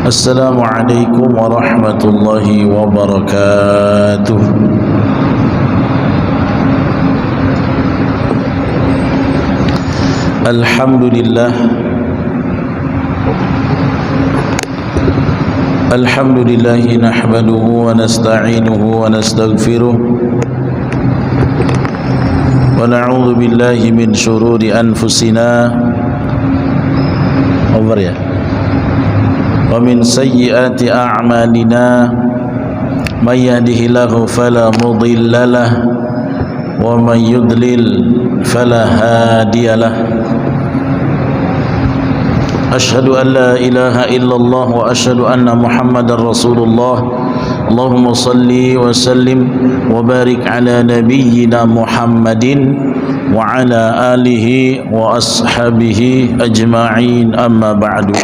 Assalamualaikum warahmatullahi wabarakatuh. Alhamdulillah Alhamdulillahi nahmaduhu wa nasta'inuhu wa nastaghfiruh wa na'udzu billahi min shururi anfusina wa min sayyiati a'malina may yahdihillahu fala mudilla lahu wa may yudlil fala hadiyalah. Asyhadu an la ilaha illallah wa asyhadu anna Muhammadar Rasulullah. Allahumma salli wa sallim wa barik ala nabiyyina Muhammadin wa ala alihi wa ashabihi ajma'in, amma ba'du.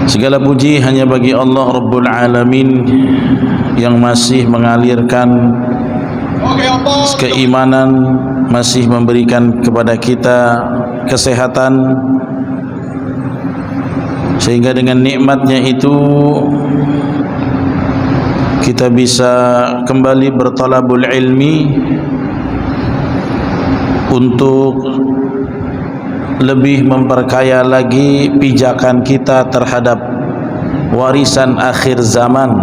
Segala puji hanya bagi Allah Rabbul Alamin yang masih mengalirkan keimanan, masih memberikan kepada kita kesehatan, sehingga dengan nikmatnya itu kita bisa kembali bertalabul ilmi untuk lebih memperkaya lagi pijakan kita terhadap warisan akhir zaman,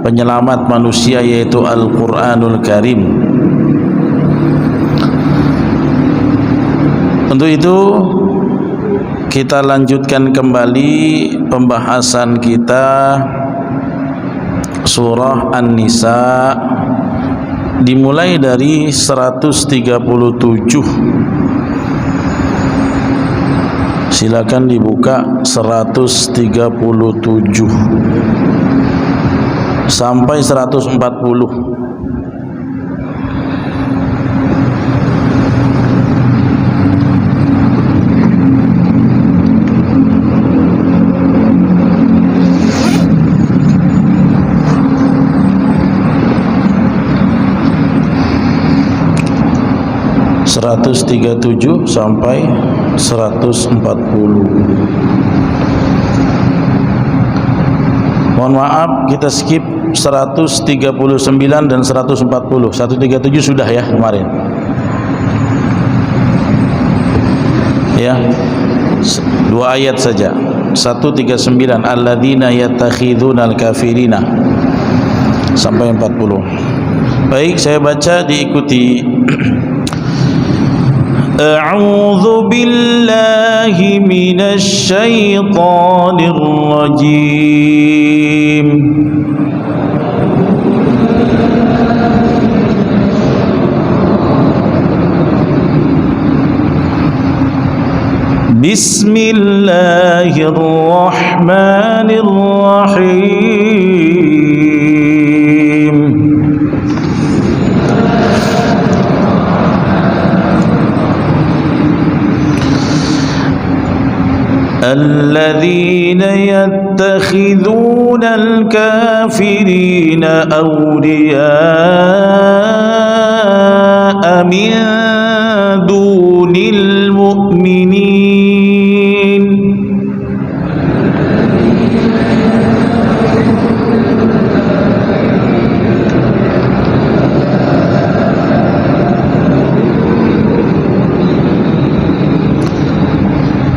penyelamat manusia, yaitu Al-Quranul Karim. Untuk itu kita lanjutkan kembali pembahasan kita surah An-Nisa, dimulai dari 137. Silakan dibuka 137 sampai 140. Sampai 140. Mohon maaf, kita skip 139 dan 140. 137 sudah ya kemarin. Ya, 2 ayat saja. 139, alladzina yattakhidunal kafirina, sampai 40. Baik, saya baca, diikuti. A'udzu billahi minasy syaithanir rajim. Bismillahirrahmanirrahim. الذين يتخذون الكافرين أولياء من دون المؤمنين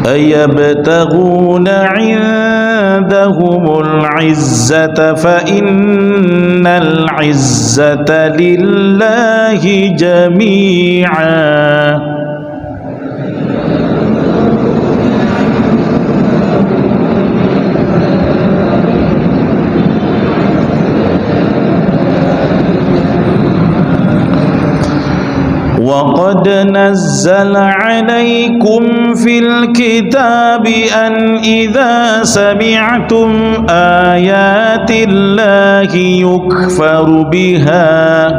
أيبتغون عندهم العزة فإن العزة لله جميعا وقد نزل عليكم في الكتاب أن إذا سمعتم آيات الله يكفر بها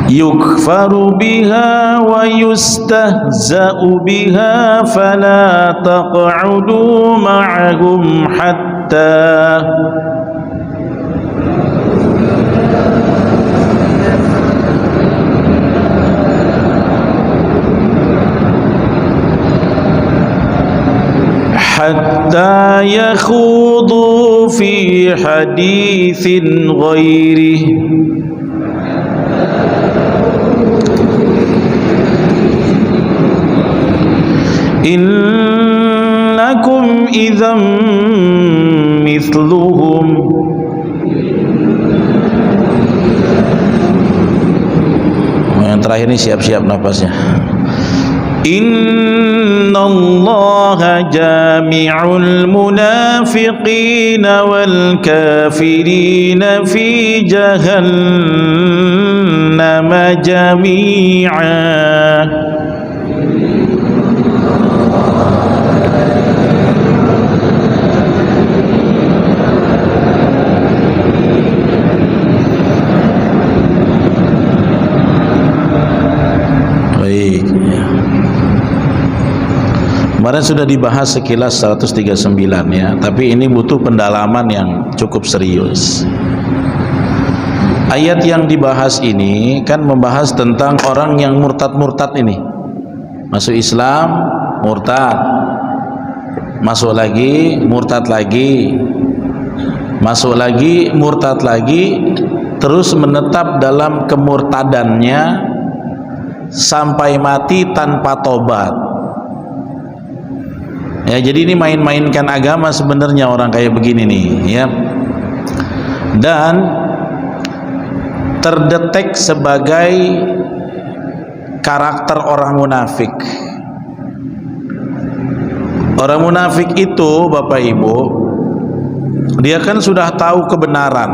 yukfaru biha wa yustahza'u biha fala taq'udu ma'ahum hatta yakhudu fi hadithin ghairih. Innakum idzam mithluhum. Yang terakhir ini siap-siap napasnya. Innallaha jami'ul munafiqina wal kafirina fi jahannam jami'a. Kemarin sudah dibahas sekilas 139 ya, tapi ini butuh pendalaman yang cukup serius. Ayat yang dibahas ini kan membahas tentang orang yang murtad-murtad ini. Masuk Islam, murtad. Masuk lagi, murtad lagi. Masuk lagi, murtad lagi, terus menetap dalam kemurtadannya sampai mati tanpa tobat. Ya, jadi ini main-mainkan agama sebenarnya orang kayak begini nih, ya. Dan terdetek sebagai karakter orang munafik. Orang munafik itu, Bapak Ibu, dia kan sudah tahu kebenaran,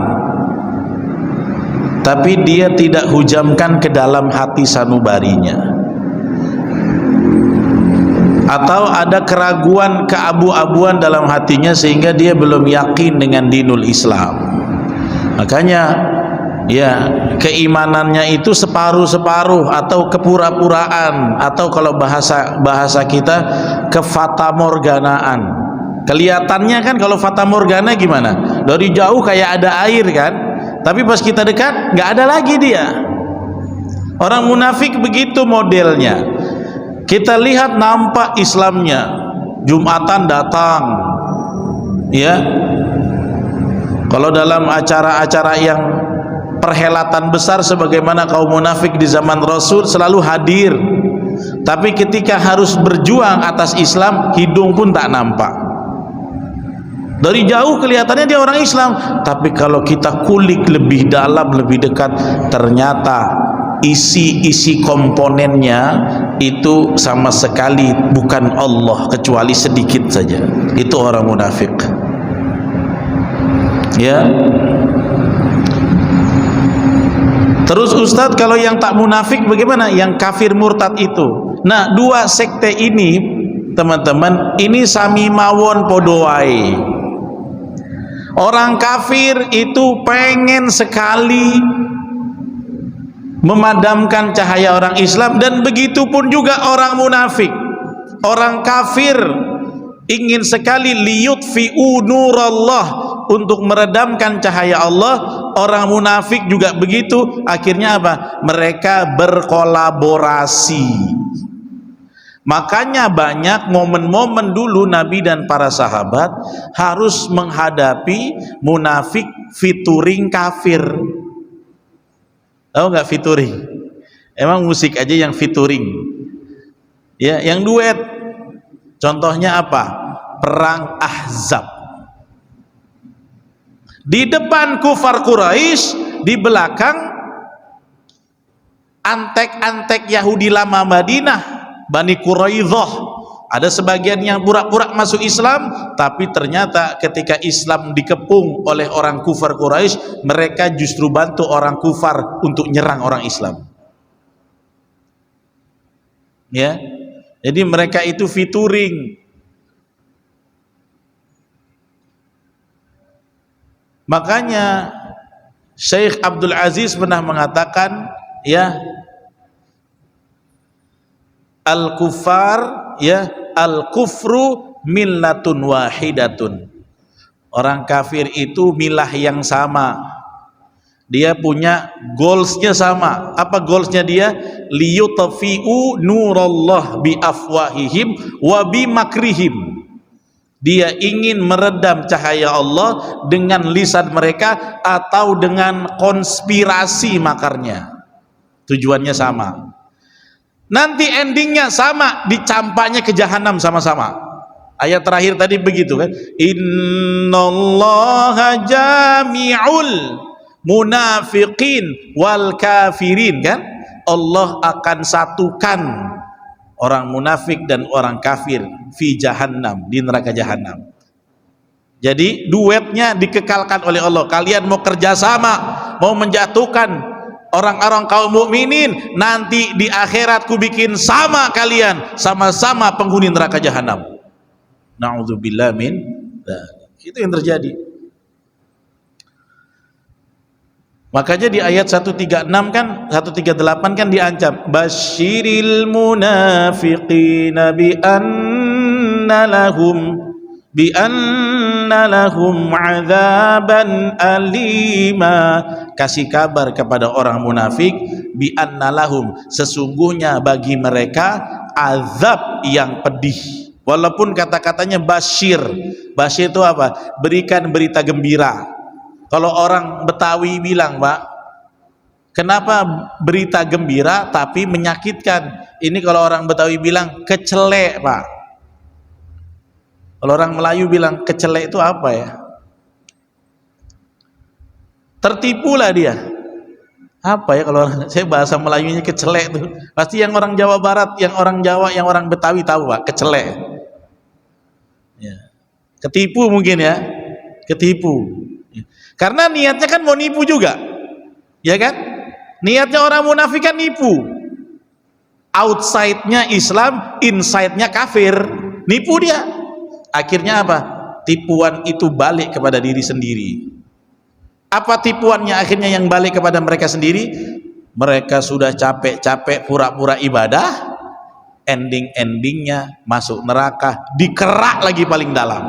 tapi dia tidak hujamkan ke dalam hati sanubarinya. Atau ada keraguan, keabu-abuan dalam hatinya sehingga dia belum yakin dengan dinul Islam. Makanya ya, keimanannya itu separuh-separuh atau kepura-puraan, atau kalau bahasa kita kefatamorganaan. Kelihatannya kan kalau fatamorgana gimana? Dari jauh kayak ada air kan, tapi pas kita dekat nggak ada lagi dia. Orang munafik begitu modelnya. Kita lihat nampak Islamnya, Jumatan datang, ya. Kalau dalam acara-acara yang perhelatan besar sebagaimana kaum munafik di zaman Rasul selalu hadir, tapi ketika harus berjuang atas Islam, hidung pun tak nampak. Dari jauh kelihatannya dia orang Islam, tapi kalau kita kulik lebih dalam, lebih dekat, ternyata isi komponennya itu sama sekali bukan Allah, kecuali sedikit saja. Itu orang munafik, ya. Terus Ustadz, kalau yang tak munafik bagaimana? Yang kafir murtad itu. Nah, dua sekte ini teman-teman, ini sami mawon podoai. Orang kafir itu pengen sekali memadamkan cahaya orang Islam, dan begitu pun juga orang munafik. Orang kafir ingin sekali liyutfi'u nurallah, untuk meredamkan cahaya Allah. Orang munafik juga begitu. Akhirnya apa? Mereka berkolaborasi. Makanya banyak momen-momen dulu Nabi dan para sahabat harus menghadapi munafik featuring kafir. Tahu nggak featuring? Emang musik aja yang featuring, ya, yang duet. Contohnya apa? Perang Ahzab. Di depan kufar Quraisy, di belakang antek-antek Yahudi lama Madinah, Bani Quraidzah. Ada sebagian yang pura-pura masuk Islam, tapi ternyata ketika Islam dikepung oleh orang kufar Quraisy, mereka justru bantu orang kufar untuk nyerang orang Islam. Ya, jadi mereka itu featuring. Makanya Syekh Abdul Aziz pernah mengatakan, ya al-kuffar, ya al-kufru millatun wahidatun. Orang kafir itu milah yang sama, dia punya goalsnya sama. Apa goalsnya dia? Liyutfi'u nurallah bi afwahihim wa bi makrihim. Dia ingin meredam cahaya Allah dengan lisan mereka atau dengan konspirasi makarnya. Tujuannya sama. Nanti endingnya sama, dicampaknya ke jahanam sama-sama. Ayat terakhir tadi begitu kan, innallaha jami'ul munafiqin wal kafirin, kan Allah akan satukan orang munafik dan orang kafir fi jahannam, di neraka jahanam. Jadi duetnya dikekalkan oleh Allah. Kalian mau kerjasama, mau menjatuhkan orang-orang kaum mukminin, nanti di akhirat ku bikin sama kalian, sama-sama penghuni neraka jahanam. Na'udzubillah min dzalik. Itu yang terjadi. Makanya di ayat 136 kan, 138 kan diancam, basyiril munafiqina bi anna lahum adzaban alima. Kasih kabar kepada orang munafik, bi anna lahum, sesungguhnya bagi mereka azab yang pedih. Walaupun kata-katanya basyir. Basyir itu apa? Berikan berita gembira. Kalau orang Betawi bilang, Pak, kenapa berita gembira tapi menyakitkan? Ini kalau orang Betawi bilang kecelek, Pak. Kalau orang Melayu bilang kecelek itu apa ya? Tertipulah dia. Apa ya kalau saya bahasa Melayunya kecelek tuh? Pasti yang orang Jawa Barat, yang orang Jawa, yang orang Betawi tahu, Pak, kecelek. Ya. Ketipu mungkin ya, ketipu. Ya. Karena niatnya kan mau nipu juga, ya kan? Niatnya orang munafik kan nipu. Outside-nya Islam, inside-nya kafir, nipu dia. Akhirnya apa? Tipuan itu balik kepada diri sendiri. Apa tipuannya akhirnya yang balik kepada mereka sendiri? Mereka sudah capek-capek pura-pura ibadah, ending-endingnya masuk neraka, dikerak lagi paling dalam.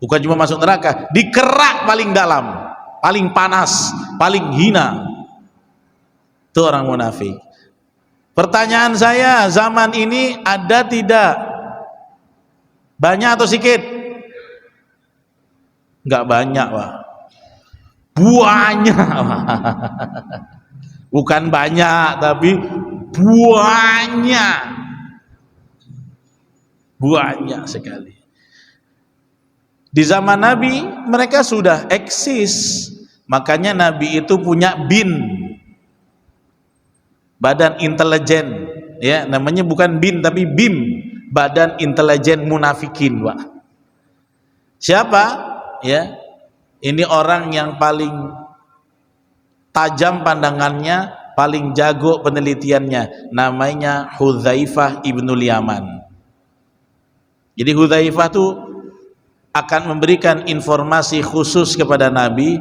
Bukan cuma masuk neraka, dikerak paling dalam, paling panas, paling hina. Itu orang munafik. Pertanyaan saya, zaman ini ada tidak? Banyak atau sedikit? Enggak banyak, Pak. Banyak. Bukan banyak, tapi banyak. Banyak sekali. Di zaman Nabi mereka sudah eksis, makanya Nabi itu punya BIN, Badan Intelijen, ya namanya bukan BIN tapi BIM, Badan Intelijen Munafikin, Pak. Siapa? Ya, ini orang yang paling tajam pandangannya, paling jago penelitiannya, namanya Hudzaifah ibnul Yaman. Jadi Hudzaifah tuh akan memberikan informasi khusus kepada Nabi,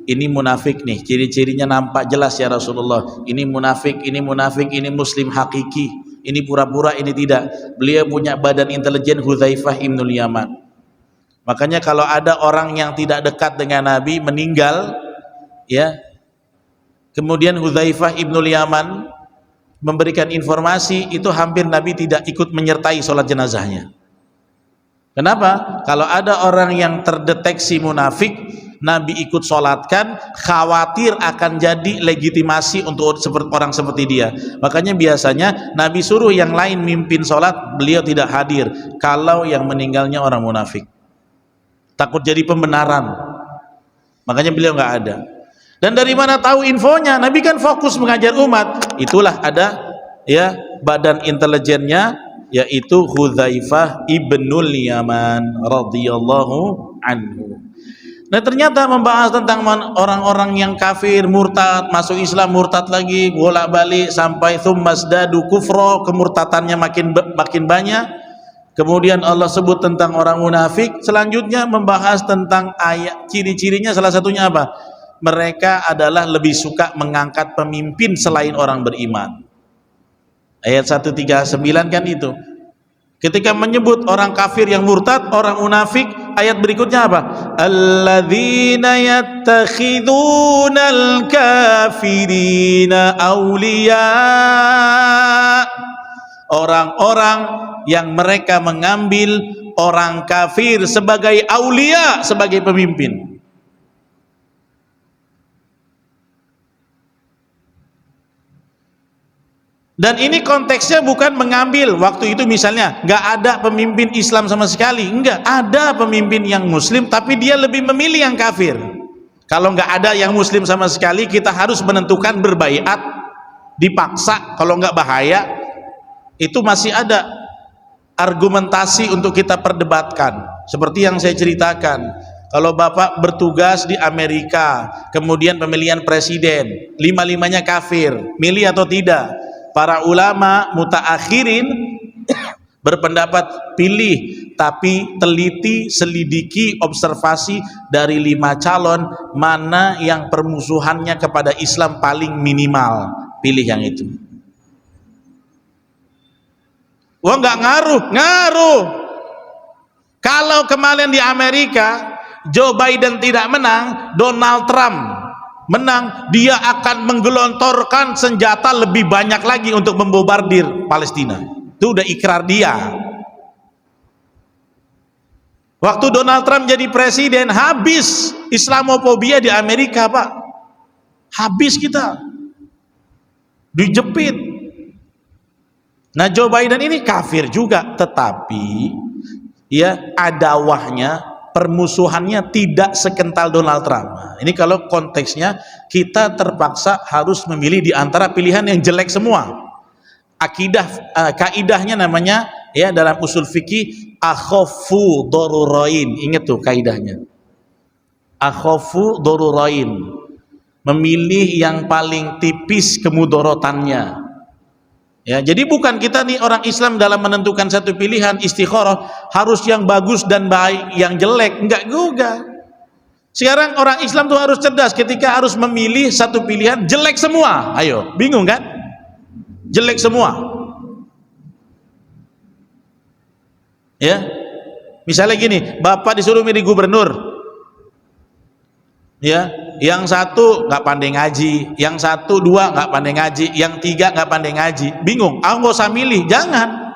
ini munafik nih, ciri-cirinya nampak jelas ya Rasulullah, ini munafik, ini muslim hakiki, ini pura-pura, ini tidak. Beliau punya badan intelijen Hudzaifah ibnul Yaman. Makanya kalau ada orang yang tidak dekat dengan Nabi meninggal, ya, kemudian Hudzaifah ibnul Yaman memberikan informasi, itu hampir Nabi tidak ikut menyertai sholat jenazahnya. Kenapa? Kalau ada orang yang terdeteksi munafik, Nabi ikut sholatkan, khawatir akan jadi legitimasi untuk orang seperti dia. Makanya biasanya Nabi suruh yang lain mimpin sholat, beliau tidak hadir kalau yang meninggalnya orang munafik. Takut jadi pembenaran, makanya beliau nggak ada. Dan dari mana tahu infonya? Nabi kan fokus mengajar umat. Itulah ada ya badan intelijennya, yaitu Hudzaifah ibnul Yaman radhiyallahu anhu. Nah, ternyata membahas tentang orang-orang yang kafir, murtad, masuk Islam, murtad lagi, bolak-balik sampai tsummasdadu kufra, kemurtadannya makin banyak. Kemudian Allah sebut tentang orang munafik. Selanjutnya membahas tentang ayat ciri-cirinya, salah satunya apa? mereka adalah lebih suka mengangkat pemimpin selain orang beriman. Ayat 139 kan itu. Ketika menyebut orang kafir yang murtad, orang munafik, ayat berikutnya apa? Alladzina yattakhidunal kafirina awliya. Orang-orang yang mereka mengambil orang kafir sebagai aulia, sebagai pemimpin. Dan ini konteksnya bukan mengambil, waktu itu misalnya nggak ada pemimpin Islam sama sekali, enggak, ada pemimpin yang muslim tapi dia lebih memilih yang kafir. Kalau nggak ada yang muslim sama sekali, kita harus menentukan berbaiat, dipaksa, kalau nggak bahaya. Itu masih ada argumentasi untuk kita perdebatkan, seperti yang saya ceritakan. Kalau Bapak bertugas di Amerika, kemudian pemilihan presiden, lima-limanya kafir, milih atau tidak? Para ulama mutaakhirin berpendapat pilih, tapi teliti, selidiki, observasi dari 5 calon mana yang permusuhannya kepada Islam paling minimal, pilih yang itu. Wah, nggak ngaruh. Kalau kemarin di Amerika Joe Biden tidak menang, Donald Trump menang, dia akan menggelontorkan senjata lebih banyak lagi untuk membombardir Palestina. Itu udah ikrar dia. Waktu Donald Trump jadi presiden, habis Islamofobia di Amerika, Pak. Habis kita. Dijepit. Nah, Joe Biden ini kafir juga, tetapi ya adawahnya, permusuhannya tidak sekental Donald Trump. Nah, ini kalau konteksnya kita terpaksa harus memilih di antara pilihan yang jelek semua. Kaidahnya namanya ya dalam usul fikih akhafu darurain. Ingat tuh kaidahnya. Akhafu darurain. Memilih yang paling tipis kemudorotannya. Ya, jadi bukan kita nih orang Islam dalam menentukan satu pilihan istikharah harus yang bagus dan baik, yang jelek enggak juga. Sekarang orang Islam tuh harus cerdas ketika harus memilih satu pilihan jelek semua. Ayo, bingung kan? Jelek semua. Ya. Misalnya gini, Bapak disuruh milih gubernur. Ya, yang satu nggak pandai ngaji, yang satu dua nggak pandai ngaji, yang tiga nggak pandai ngaji, bingung. Nggak usah milih, jangan.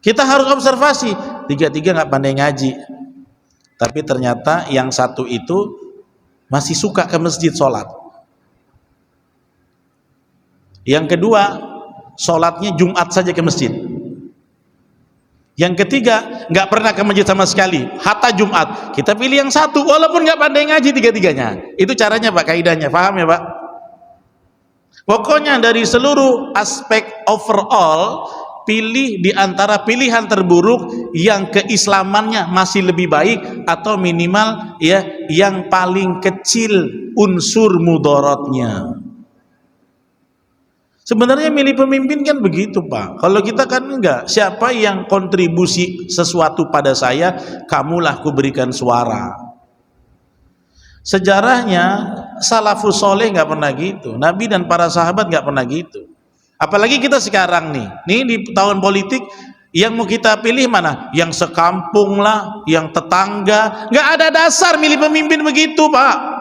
Kita harus observasi, tiga-tiga nggak pandai ngaji, tapi ternyata yang satu itu masih suka ke masjid sholat. Yang kedua, sholatnya Jumat saja ke masjid. Yang ketiga, nggak pernah ke masjid sama sekali, hatta Jumat. Kita pilih yang satu, walaupun nggak pandai ngaji tiga-tiganya. Itu caranya Pak, kaidahnya, paham ya Pak? Pokoknya dari seluruh aspek overall, pilih di antara pilihan terburuk yang keislamannya masih lebih baik atau minimal ya yang paling kecil unsur mudaratnya. Sebenarnya milih pemimpin kan begitu Pak. Kalau kita kan enggak, siapa yang kontribusi sesuatu pada saya, kamulah kuberikan suara. Sejarahnya salafus soleh nggak pernah gitu, Nabi dan para sahabat nggak pernah gitu. Apalagi kita sekarang nih di tahun politik, yang mau kita pilih mana? Yang sekampung lah, yang tetangga. Nggak ada dasar milih pemimpin begitu Pak.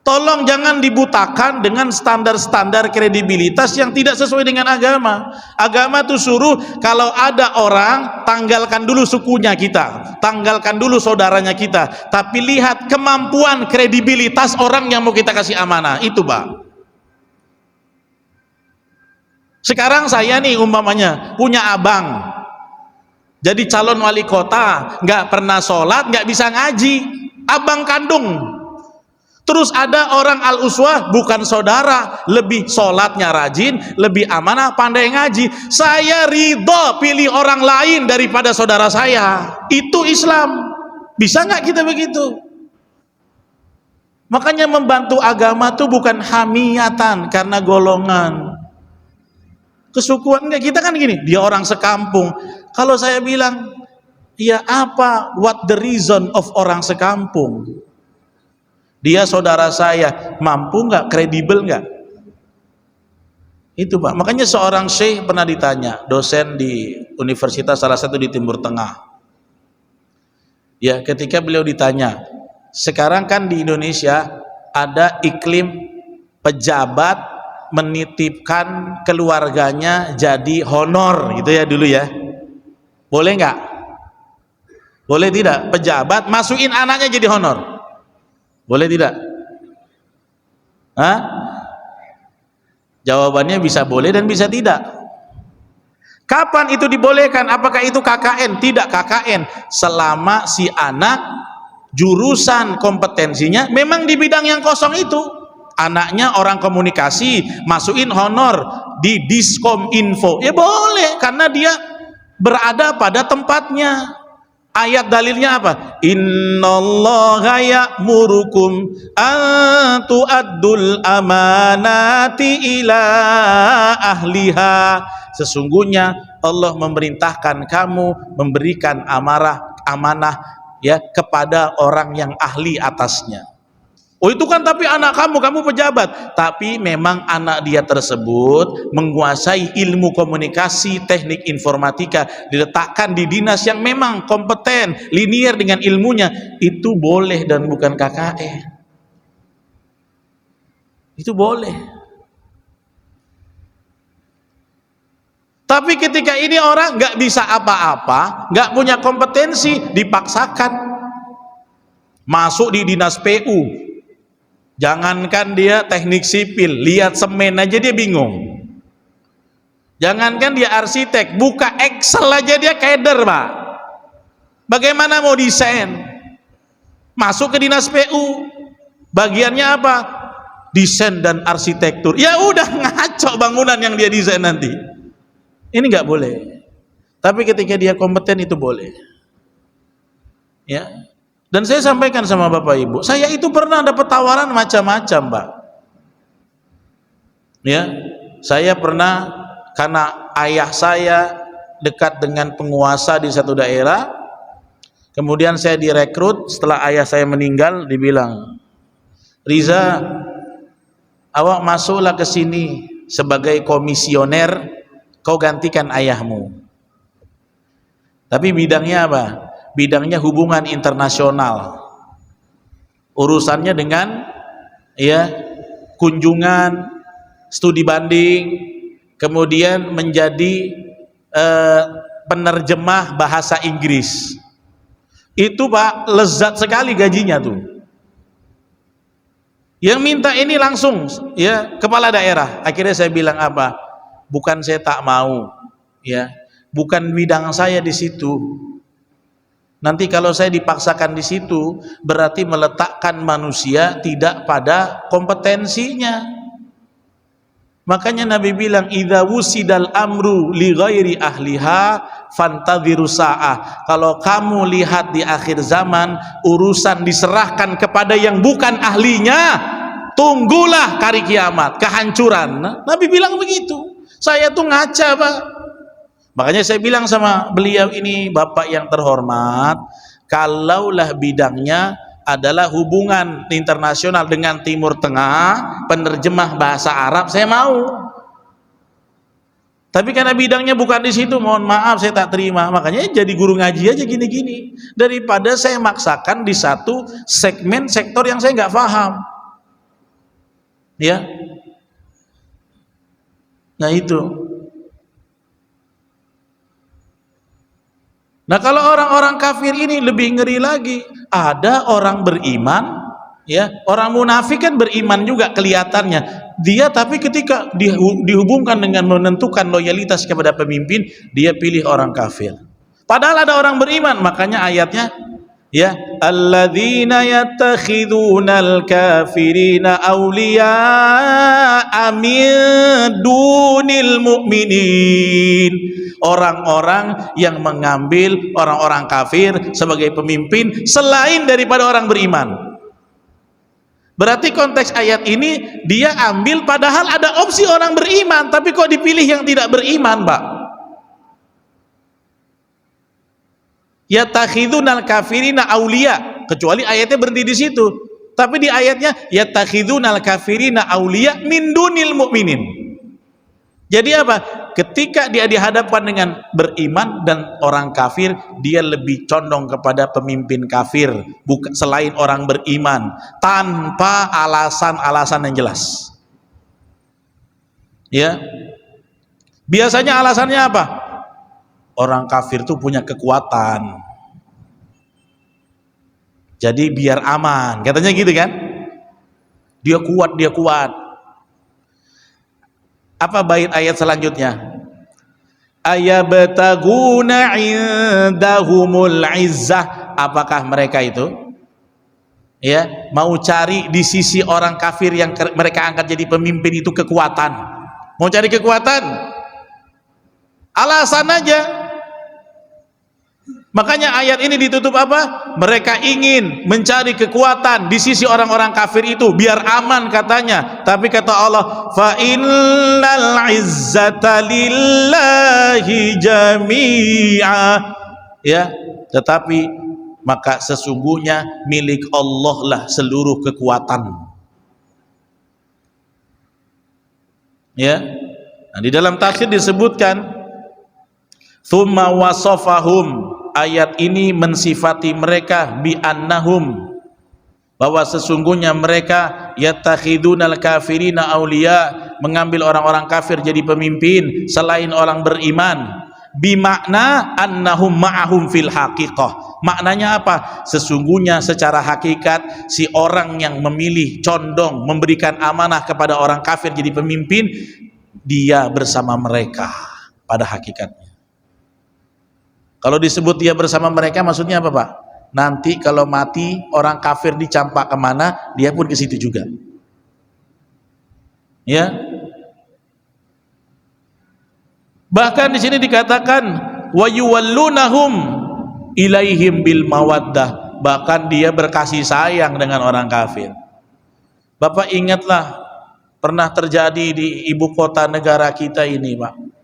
Tolong jangan dibutakan dengan standar-standar kredibilitas yang tidak sesuai dengan agama. Agama tuh suruh kalau ada orang, tanggalkan dulu sukunya kita, tanggalkan dulu saudaranya kita, tapi lihat kemampuan kredibilitas orang yang mau kita kasih amanah. Itu Pak. Sekarang saya nih umpamanya punya abang jadi calon wali kota, nggak pernah sholat, nggak bisa ngaji, abang kandung. Terus ada orang al-uswah, bukan saudara, lebih sholatnya rajin, lebih amanah, pandai ngaji. Saya ridho pilih orang lain daripada saudara saya. Itu Islam. Bisa nggak kita begitu? Makanya membantu agama itu bukan hamiyatan karena golongan, kesukuan. Enggak, kita kan gini, dia orang sekampung. Kalau saya bilang, ya apa, what the reason of orang sekampung? dia saudara saya, mampu nggak, kredibel nggak? Itu Pak. Makanya seorang syekh pernah ditanya, dosen di universitas salah satu di Timur Tengah. Ya, ketika beliau ditanya, sekarang kan di Indonesia ada iklim pejabat menitipkan keluarganya jadi honor gitu ya dulu ya. Boleh nggak? Boleh tidak? Pejabat masukin anaknya jadi honor. Boleh tidak? Hah? Jawabannya bisa boleh dan bisa tidak. Kapan itu dibolehkan? Apakah itu KKN? Tidak KKN. Selama si anak jurusan kompetensinya memang di bidang yang kosong itu. Anaknya orang komunikasi, masukin honor di Diskom Info. Ya boleh, karena dia berada pada tempatnya. Ayat dalilnya apa? Innallaha ya'murukum an tu'addul amanati ila ahliha. Sesungguhnya Allah memerintahkan kamu memberikan amanah ya kepada orang yang ahli atasnya. Oh itu kan tapi anak kamu pejabat, tapi memang anak dia tersebut menguasai ilmu komunikasi, teknik informatika, diletakkan di dinas yang memang kompeten, linier dengan ilmunya, itu boleh dan bukan KKN. Itu boleh. Tapi ketika ini orang nggak bisa apa-apa, nggak punya kompetensi, dipaksakan masuk di dinas PU. Jangankan dia teknik sipil, lihat semen aja dia bingung. Jangankan dia arsitek, buka Excel aja dia keder Pak. Bagaimana mau desain? Masuk ke dinas PU, bagiannya apa? Desain dan arsitektur. Ya udah ngaco bangunan yang dia desain nanti. Ini nggak boleh. Tapi ketika dia kompeten itu boleh. Ya. Dan saya sampaikan sama Bapak Ibu, saya itu pernah dapat tawaran macam-macam, Pak. Ya, saya pernah karena ayah saya dekat dengan penguasa di satu daerah, kemudian saya direkrut setelah ayah saya meninggal, dibilang, Riza, awak masuklah ke sini sebagai komisioner, kau gantikan ayahmu. Tapi bidangnya apa? Bidangnya hubungan internasional, urusannya dengan ya kunjungan, studi banding, kemudian menjadi penerjemah bahasa Inggris. Itu Pak lezat sekali gajinya tuh. Yang minta ini langsung ya kepala daerah. Akhirnya saya bilang apa? Bukan saya tak mau, ya, bukan bidang saya di situ. Nanti kalau saya dipaksakan di situ, berarti meletakkan manusia tidak pada kompetensinya. Makanya Nabi bilang, idza wusidal amru li ghairi ahliha fantadhiru sa'ah. Kalau kamu lihat di akhir zaman urusan diserahkan kepada yang bukan ahlinya, tunggulah hari kiamat, kehancuran. Nabi bilang begitu. Saya tuh ngaca, Pak. Makanya saya bilang sama beliau ini, Bapak yang terhormat, kalaulah bidangnya adalah hubungan internasional dengan Timur Tengah, penerjemah bahasa Arab, saya mau. Tapi karena bidangnya bukan di situ, mohon maaf saya tak terima. Makanya jadi guru ngaji aja gini-gini, daripada saya maksakan di satu segmen sektor yang saya nggak paham. Ya, nah itu. Nah kalau orang-orang kafir ini lebih ngeri lagi. Ada orang beriman, ya, orang munafik kan beriman juga kelihatannya. Dia tapi ketika dihubungkan dengan menentukan loyalitas kepada pemimpin, dia pilih orang kafir. Padahal ada orang beriman, makanya ayatnya, ya, alladzina yattakhidunal kafirina awliya'a min dunil mu'minin. Orang-orang yang mengambil orang-orang kafir sebagai pemimpin selain daripada orang beriman. Berarti konteks ayat ini dia ambil padahal ada opsi orang beriman, tapi kok dipilih yang tidak beriman, Pak? Yattakhidunal kafirina auliya, kecuali ayatnya berhenti di situ. Tapi di ayatnya yattakhidunal kafirina auliya min dunil mu'minin. Jadi apa? Ketika dia dihadapkan dengan beriman dan orang kafir, dia lebih condong kepada pemimpin kafir selain orang beriman, tanpa alasan-alasan yang jelas. Ya. Biasanya alasannya apa? Orang kafir itu punya kekuatan. Jadi biar aman, katanya gitu kan? Dia kuat, dia kuat. Apa bait ayat selanjutnya? Ayabtaguna indahumul izzah. Apakah mereka itu mau cari di sisi orang kafir yang mereka angkat jadi pemimpin itu kekuatan? Mau cari kekuatan? Alasan aja. Makanya ayat ini ditutup apa? Mereka ingin mencari kekuatan di sisi orang-orang kafir itu biar aman katanya. Tapi kata Allah, fa innal izzata lillahi jami'a. Ya, tetapi maka sesungguhnya milik Allah lah seluruh kekuatan. Ya. Nah, di dalam tafsir disebutkan tsumma wasafahum. Ayat ini mensifati mereka bi annahum, bahwa sesungguhnya mereka yattakhidunal kafirina auliya, mengambil orang-orang kafir jadi pemimpin selain orang beriman. Bimakna annahum ma'ahum fil haqiqah. Maknanya apa? Sesungguhnya secara hakikat si orang yang memilih condong memberikan amanah kepada orang kafir jadi pemimpin, dia bersama mereka pada hakikatnya. Kalau disebut dia bersama mereka maksudnya apa, Pak? Nanti kalau mati orang kafir dicampak kemana, dia pun ke situ juga. Ya. Bahkan di sini dikatakan wa yuwallunahum ilaihim bil mawaddah. Bahkan dia berkasih sayang dengan orang kafir. Bapak ingatlah pernah terjadi di ibu kota negara kita ini, Pak.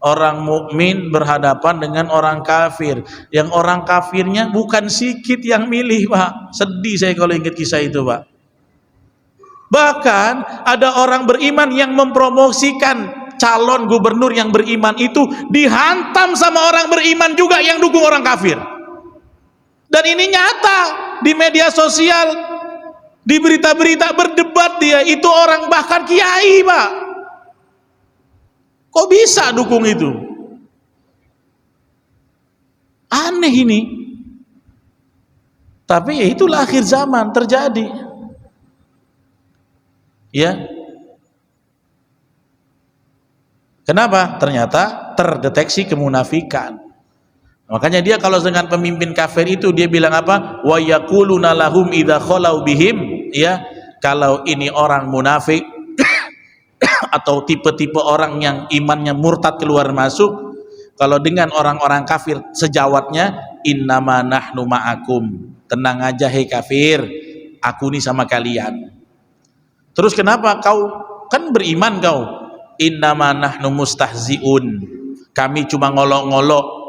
Orang mukmin berhadapan dengan orang kafir. Yang orang kafirnya bukan sikit yang milih, Pak. Sedih saya kalau ingat kisah itu, Pak. Bahkan ada orang beriman yang mempromosikan calon gubernur yang beriman itu dihantam sama orang beriman juga yang dukung orang kafir. Dan ini nyata di media sosial, di berita-berita berdebat dia. Itu orang bahkan kiai, Pak. Kok bisa dukung itu? Aneh ini. Tapi ya itulah akhir zaman terjadi. Ya. Kenapa? Ternyata terdeteksi kemunafikan. Makanya dia kalau dengan pemimpin kafir itu dia bilang apa? Wa yaquluna lahum idza khalau bihim, ya. Kalau ini orang munafik atau tipe-tipe orang yang imannya murtad keluar masuk, kalau dengan orang-orang kafir sejawatnya, innama nahnu ma'akum, tenang aja hei kafir, aku nih sama kalian. Terus kenapa kau kan beriman kau? Innama nahnu mustahziun, kami cuma ngolok-ngolok.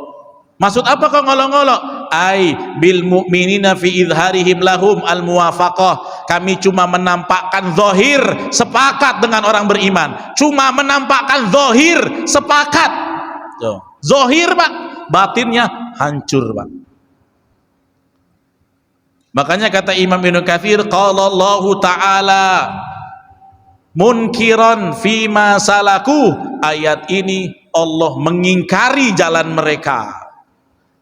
Maksud apa kau ngolok-ngolok? Ai bil mu'minina fi idharihim lahum al muwafaqah, kami cuma menampakkan zahir sepakat dengan orang beriman, cuma menampakkan zahir sepakat. Zahir, Pak, batinnya hancur, Pak. Makanya kata Imam Ibnu Katsir, qala Allahu ta'ala munkiran fima salaku, ayat ini Allah mengingkari jalan mereka.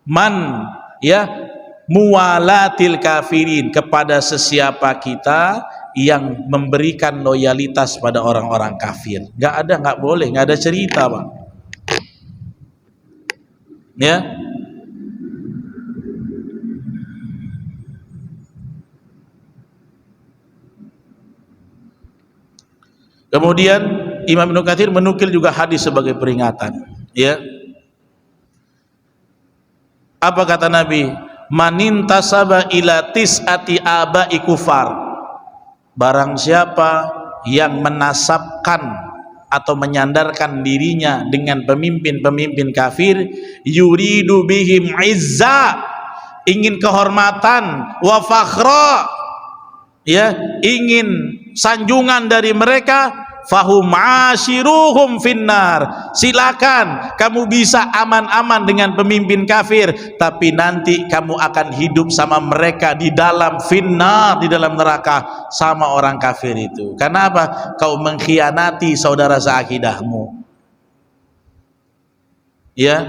Man, ya, muwalatil kafirin, kepada sesiapa kita yang memberikan loyalitas pada orang-orang kafir. Nggak ada, nggak boleh, nggak ada cerita, Pak. Ya. Kemudian Imam Ibnu Katsir menukil juga hadis sebagai peringatan, ya. Apa kata Nabi? Manintasaba ila tis'ati aba'i kufar, barang siapa yang menasabkan atau menyandarkan dirinya dengan pemimpin-pemimpin kafir, yuridu bihim izza, ingin kehormatan, wa fakhra, ya, ingin sanjungan dari mereka, fahum ashiruhum finnar, silakan kamu bisa aman-aman dengan pemimpin kafir, tapi nanti kamu akan hidup sama mereka di dalam finnar, di dalam neraka sama orang kafir itu. Karena apa? Kau mengkhianati saudara seakidahmu. Ya,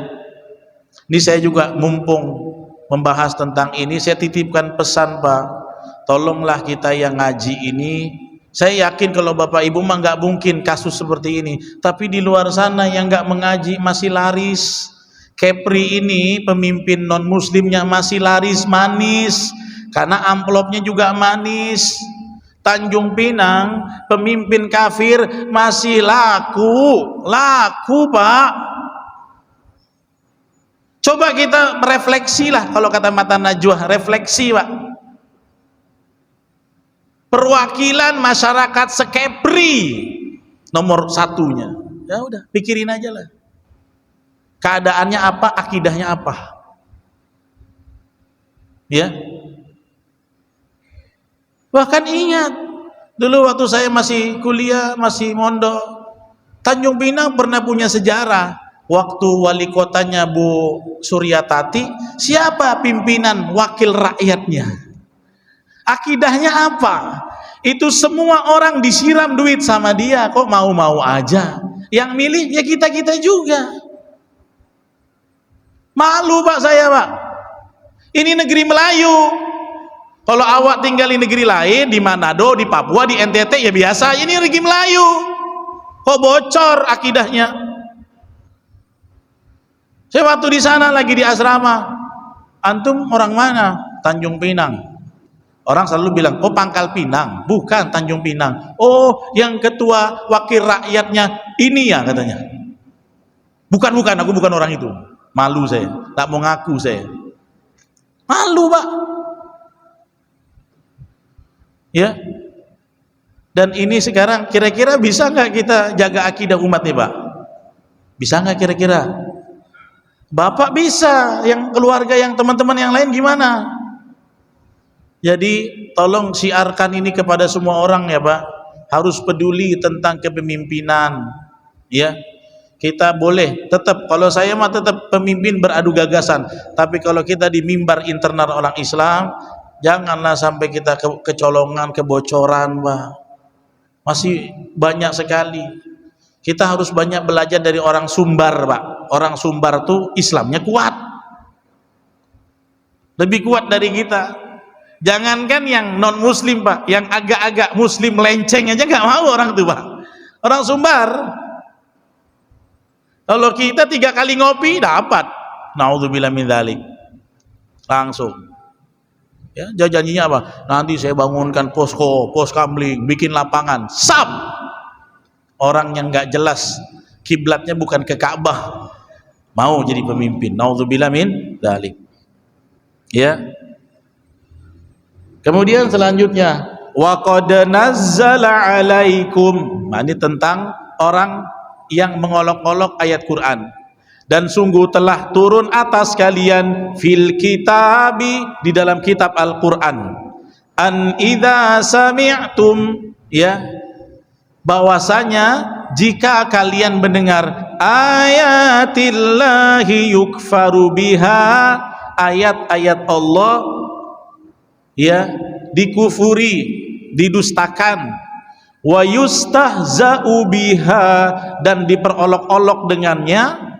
ini saya juga mumpung membahas tentang ini, saya titipkan pesan, Pak, tolonglah kita yang ngaji ini. Saya yakin kalau Bapak Ibu mah nggak mungkin kasus seperti ini, tapi di luar sana yang nggak mengaji masih laris. Kepri ini pemimpin non muslimnya masih laris manis, karena amplopnya juga manis. Tanjung Pinang pemimpin kafir masih laku Pak. Coba kita refleksi lah, kalau kata Mata Najwa, refleksi Pak. Perwakilan masyarakat sekepri nomor satunya, ya udah pikirin aja lah, keadaannya apa, akidahnya apa, ya. Bahkan ingat dulu waktu saya masih kuliah, masih mondok, Tanjung Pinang pernah punya sejarah. Waktu wali kotanya Bu Suryatati, siapa pimpinan wakil rakyatnya? Akidahnya apa? Itu semua orang disiram duit sama dia, kok mau-mau aja. Yang milih ya kita-kita juga. Malu Pak saya, Pak. Ini negeri Melayu. Kalau awak tinggal di negeri lain, di Manado, di Papua, di NTT, ya biasa. Ini negeri Melayu. Kok bocor akidahnya? Saya waktu di sana lagi di asrama. Antum orang mana? Tanjung Pinang. Orang selalu bilang, oh Pangkal Pinang, bukan Tanjung Pinang. Oh, yang ketua wakil rakyatnya ini ya katanya. Bukan, aku bukan orang itu. Malu saya, tak mau ngaku saya. Malu Pak. Ya. Dan ini sekarang kira-kira bisa nggak kita jaga akidah umat nih Pak? Bisa nggak kira-kira? Bapak bisa, yang keluarga, yang teman-teman yang lain gimana? Jadi tolong siarkan ini kepada semua orang ya Pak. Harus peduli tentang kepemimpinan. Ya, kita boleh tetap, kalau saya mah tetap pemimpin beradu gagasan. Tapi kalau kita di mimbar internal orang Islam, janganlah sampai kita kecolongan, kebocoran Pak. Masih banyak sekali. Kita harus banyak belajar dari orang Sumbar Pak. Orang Sumbar tuh Islamnya kuat. Lebih kuat dari kita. Jangankan yang non muslim Pak, yang agak-agak muslim lenceng aja nggak mau orang itu Pak. Orang Sumbar. Kalau kita 3 kali ngopi dapat. Naudzubillah min dzalik. Langsung. Ya, janjinya apa? Nanti saya bangunkan posko, pos kamling, bikin lapangan. Sap. Orang yang nggak jelas kiblatnya bukan ke Ka'bah, mau jadi pemimpin. Naudzubillah min dzalik. Ya. Kemudian selanjutnya, wa qad nazzala alaikum. Nah, ini tentang orang yang mengolok-olok ayat Quran. Dan sungguh telah turun atas kalian fil kitabi, di dalam kitab Al-Qur'an, an idza sami'tum, ya, bahwasanya jika kalian mendengar ayatillahi yukfaru biha, ayat-ayat Allah ya dikufuri, didustakan, wa yustahza'u biha, dan diperolok-olok dengannya.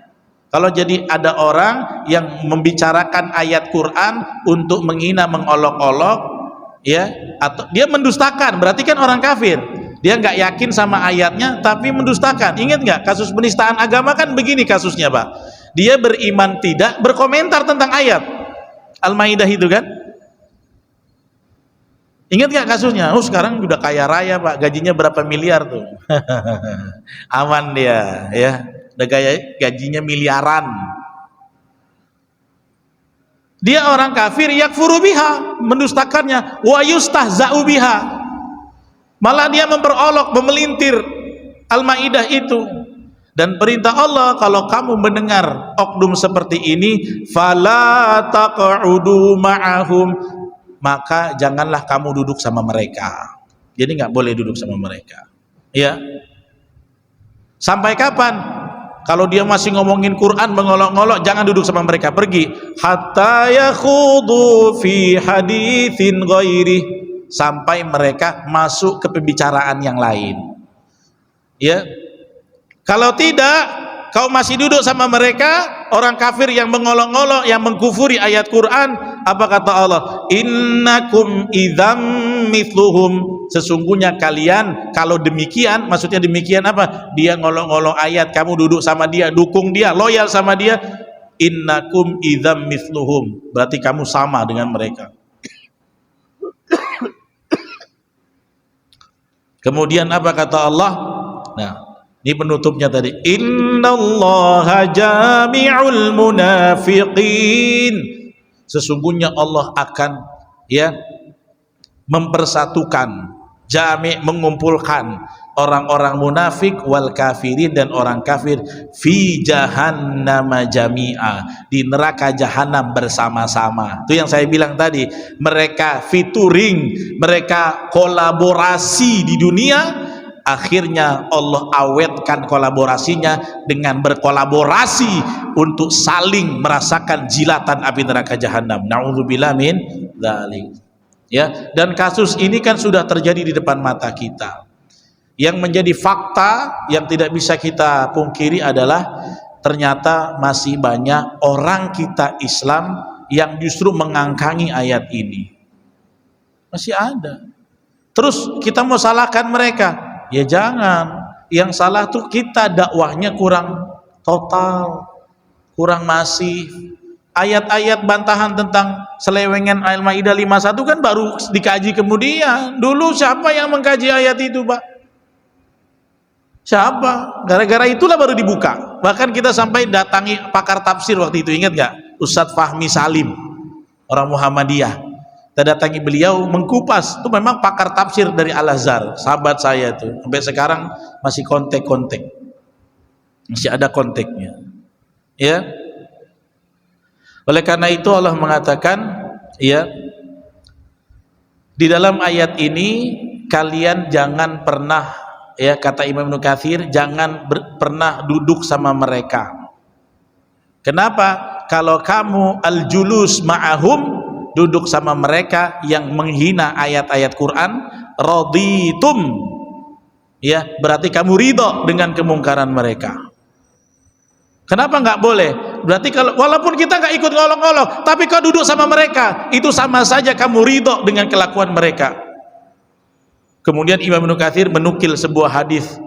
Kalau jadi ada orang yang membicarakan ayat Quran untuk menghina, mengolok-olok, ya, atau dia mendustakan, berarti kan orang kafir. Dia nggak yakin sama ayatnya tapi mendustakan. Ingat nggak kasus penistaan agama kan begini kasusnya Pak. Dia beriman tidak, berkomentar tentang ayat Al-Maidah itu kan. Ingat gak kasusnya? Oh sekarang udah kaya raya Pak, gajinya berapa miliar tuh. Aman dia, ya. Udah gajinya miliaran. Dia orang kafir, yakfuru biha, mendustakannya, wa yustahza'u biha. Malah dia memperolok, memelintir Al-Maidah itu. Dan perintah Allah, kalau kamu mendengar oknum seperti ini, fala taq'udu ma'ahum, maka janganlah kamu duduk sama mereka. Jadi nggak boleh duduk sama mereka. Ya. Sampai kapan? Kalau dia masih ngomongin Quran mengolok-olok, jangan duduk sama mereka, pergi. Hatta yakhudu fi haditsin ghairi, sampai mereka masuk ke pembicaraan yang lain. Ya. Kalau tidak, kau masih duduk sama mereka, orang kafir yang mengolok-olok, yang mengkufuri ayat Quran, apa kata Allah? Innakum idzam mithluhum, sesungguhnya kalian kalau demikian, maksudnya demikian apa? Dia ngolok-ngolok ayat, kamu duduk sama dia, dukung dia, loyal sama dia. Innakum idzam mithluhum, berarti kamu sama dengan mereka. Kemudian apa kata Allah? Nah, ini penutupnya tadi. Innallaha jami'ul munafiqin, sesungguhnya Allah akan mempersatukan, jami' mengumpulkan orang-orang munafik wal kafirin dan orang kafir fi jahannam jami'a, di neraka jahanam bersama-sama. Itu yang saya bilang tadi, mereka featuring, mereka kolaborasi di dunia, akhirnya Allah awetkan kolaborasinya dengan berkolaborasi untuk saling merasakan jilatan api neraka jahanam. Na'udzubillah min dzalik. Ya, dan kasus ini kan sudah terjadi di depan mata kita. Yang menjadi fakta yang tidak bisa kita pungkiri adalah ternyata masih banyak orang kita Islam yang justru mengangkangi ayat ini. Masih ada. Terus kita mau salahkan mereka? Ya jangan. Yang salah tuh kita, dakwahnya kurang total, kurang masif. Ayat-ayat bantahan tentang selewengan Al-Maidah 51 kan baru dikaji kemudian. Dulu siapa yang mengkaji ayat itu, Pak? Siapa? Gara-gara itulah baru dibuka. Bahkan kita sampai datangi pakar tafsir waktu itu, ingat gak? Ustadz Fahmi Salim, orang Muhammadiyah. Kita datangi beliau mengkupas. Itu memang pakar tafsir dari Al-Azhar, sahabat saya itu. Sampai sekarang masih kontak-kontak, masih ada kontaknya. Ya. Oleh karena itu Allah mengatakan, ya, di dalam ayat ini kalian jangan pernah, ya, kata Imam Ibnu Katsir, jangan pernah duduk sama mereka. Kenapa? Kalau kamu al-julus ma'ahum, duduk sama mereka yang menghina ayat-ayat Quran, raditum, ya, berarti kamu ridho dengan kemungkaran mereka. Kenapa nggak boleh? Berarti kalau walaupun kita nggak ikut ngolok-ngolok, tapi kau duduk sama mereka, itu sama saja kamu ridho dengan kelakuan mereka. Kemudian Imam Ibnu Katsir menukil sebuah hadis,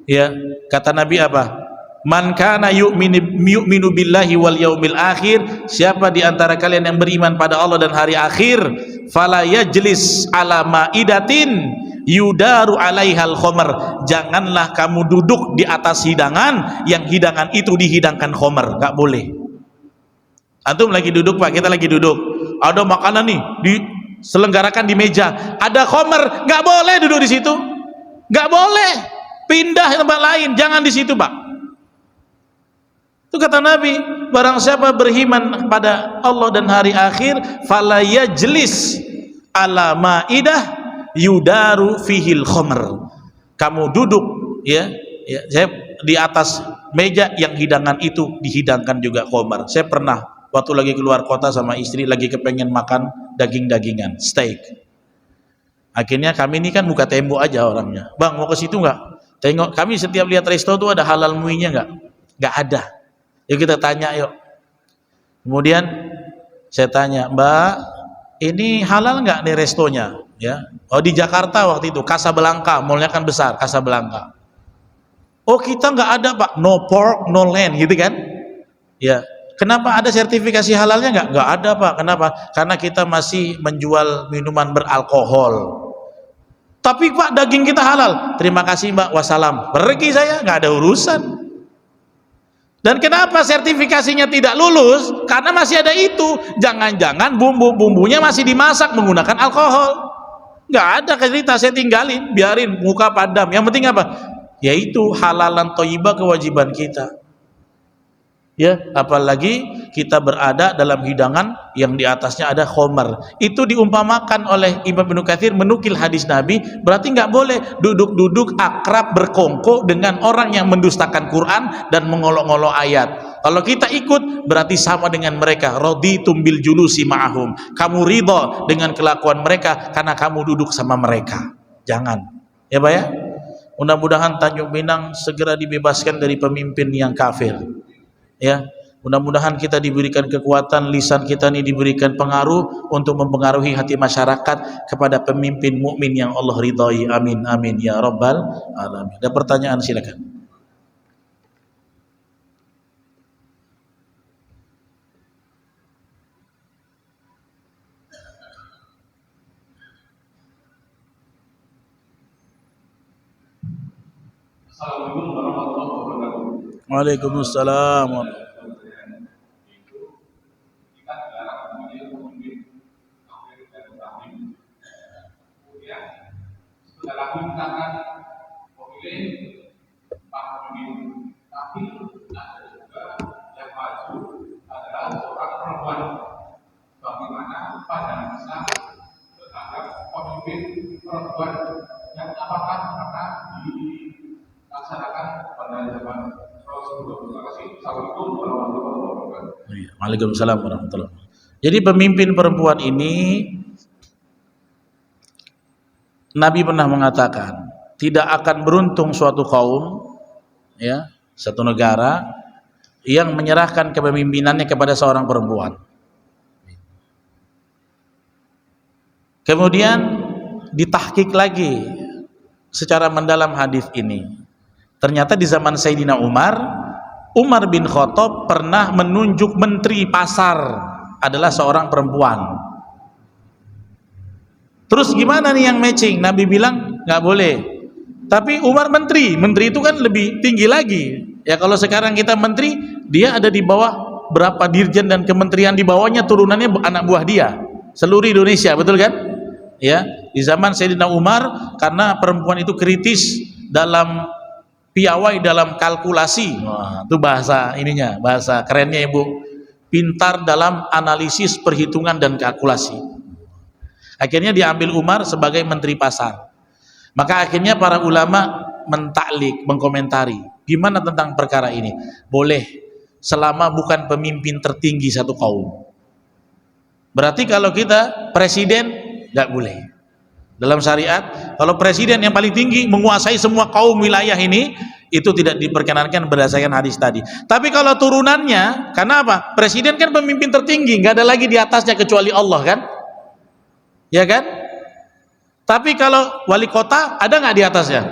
ya, kata Nabi apa? Man kana yu'minu billahi wal yaumil akhir, siapa di antara kalian yang beriman pada Allah dan hari akhir, fala yajlis ala maidatin yudaru alaihal khomer, janganlah kamu duduk di atas hidangan yang hidangan itu dihidangkan khomer. Gak boleh. Antum lagi duduk, Pak, kita lagi duduk, ada makanan nih diselenggarakan di meja, ada khomer, gak boleh duduk di situ, gak boleh, pindah ke tempat lain, jangan di situ, Pak. Itu kata Nabi, barang siapa beriman kepada Allah dan hari akhir, fala yajlis ala maidah yudaru fihil khomer, kamu duduk, ya, saya di atas meja yang hidangan itu dihidangkan juga khomer. Saya pernah waktu lagi keluar kota sama istri, lagi kepengen makan daging-dagingan, steak. Akhirnya kami ini kan buka tembok aja orangnya, bang mau ke situ nggak? Tengok, kami setiap lihat resto tuh ada halal muinya nggak? Nggak ada. Yuk kita tanya yuk. Kemudian saya tanya, Mbak, ini halal nggak nih restonya? Ya, oh di Jakarta waktu itu, Casablanca, mallnya kan besar, Casablanca. Oh kita nggak ada, Pak, no pork, no land, gitu kan? Ya, kenapa ada sertifikasi halalnya nggak? Nggak ada, Pak. Kenapa? Karena kita masih menjual minuman beralkohol. Tapi Pak, daging kita halal. Terima kasih Mbak, wassalam. Pergi saya, nggak ada urusan. Dan kenapa sertifikasinya tidak lulus? Karena masih ada itu. Jangan-jangan bumbu-bumbunya masih dimasak menggunakan alkohol. Nggak ada cerita, saya tinggalin, biarin, muka padam. Yang penting apa? Yaitu halalan thayyibah, kewajiban kita. Ya, apalagi kita berada dalam hidangan yang di atasnya ada khomer. Itu diumpamakan oleh Imam Ibnu Katsir menukil hadis Nabi, berarti nggak boleh duduk-duduk akrab berkongko dengan orang yang mendustakan Quran dan mengolok-olok ayat. Kalau kita ikut berarti sama dengan mereka. Raditum bil julusi ma'ahum. Kamu ridha dengan kelakuan mereka karena kamu duduk sama mereka. Jangan. Ya Pak ya? Mudah-mudahan Tanjung Pinang segera dibebaskan dari pemimpin yang kafir. Ya, mudah-mudahan kita diberikan kekuatan, lisan kita ini diberikan pengaruh untuk mempengaruhi hati masyarakat kepada pemimpin mukmin yang Allah ridhai. Amin amin ya rabbal alamin. Ada pertanyaan, silakan. Assalamualaikum warahmatullahi wabarakatuh. Waalaikumsalam. Kita dilarang memanggil pemimpin kafir dan rahim. Kemudian setelah rahim akan memilih para pemimpin, tapi ada juga yang maju adalah seorang perempuan. Bagaimana pandangan Islam terhadap pemimpin perempuan dan apakah pernah dilaksanakan pada zaman Rasulullah? Terima kasih. Assalamualaikum warahmatullahi wabarakatuh. Waalaikumsalam warahmatullahi wabarakatuh. Jadi pemimpin perempuan ini Nabi pernah mengatakan tidak akan beruntung suatu kaum, ya, satu negara yang menyerahkan kepemimpinannya kepada seorang perempuan. Kemudian ditahqiq lagi secara mendalam hadis ini. Ternyata di zaman Sayyidina Umar bin Khattab pernah menunjuk menteri pasar adalah seorang perempuan. Terus gimana nih yang matching? Nabi bilang nggak boleh. Tapi Umar menteri itu kan lebih tinggi lagi. Ya kalau sekarang kita menteri, dia ada di bawah berapa dirjen dan kementerian di bawahnya turunannya anak buah dia. Seluruh Indonesia, betul kan? Ya, di zaman Sayyidina Umar karena perempuan itu kritis dalam piawai dalam kalkulasi. Wah, itu bahasa ininya, bahasa kerennya Ibu. Pintar dalam analisis perhitungan dan kalkulasi. Akhirnya diambil Umar sebagai menteri pasar. Maka akhirnya para ulama mentaklik, mengkomentari. Gimana tentang perkara ini? Boleh selama bukan pemimpin tertinggi satu kaum. Berarti kalau kita presiden nggak boleh. Dalam syariat, kalau presiden yang paling tinggi menguasai semua kaum wilayah ini, itu tidak diperkenankan berdasarkan hadis tadi. Tapi kalau turunannya, karena apa? Presiden kan pemimpin tertinggi, nggak ada lagi di atasnya kecuali Allah kan? Ya kan? Tapi kalau wali kota ada nggak di atasnya?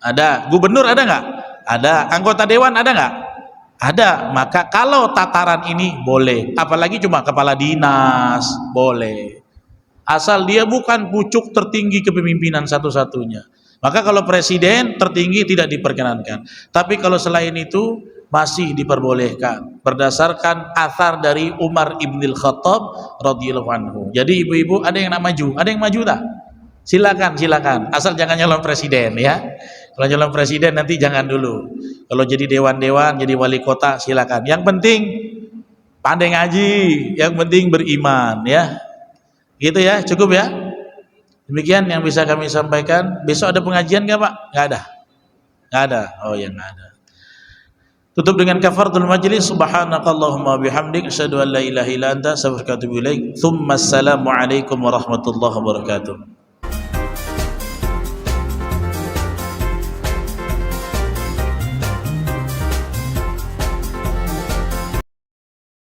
Ada. Gubernur ada nggak? Ada. Anggota dewan ada nggak? Ada. Maka kalau tataran ini boleh. Apalagi cuma kepala dinas, boleh. Asal dia bukan pucuk tertinggi kepemimpinan satu-satunya. Maka kalau presiden tertinggi tidak diperkenankan. Tapi kalau selain itu masih diperbolehkan berdasarkan athar dari Umar ibnil Khattab radhiyallahu anhu. Jadi ibu-ibu ada yang nak maju, ada yang maju tak? Silakan. Asal jangan nyalon presiden ya. Kalau nyalon presiden nanti jangan dulu. Kalau jadi dewan-dewan, jadi wali kota silakan. Yang penting pandai ngaji, yang penting beriman ya. Gitu ya, cukup ya. Demikian yang bisa kami sampaikan. Besok ada pengajian nggak Pak? Nggak ada. Nggak ada. Oh ya nggak ada. Tutup dengan kafaratul majlis. Subhanakallahumma bihamdik asyhadu an la ilaha illa anta astaghfiruka wa atubu ilaik. Tsumma assalamu alaikum warahmatullahi wabarakatuh.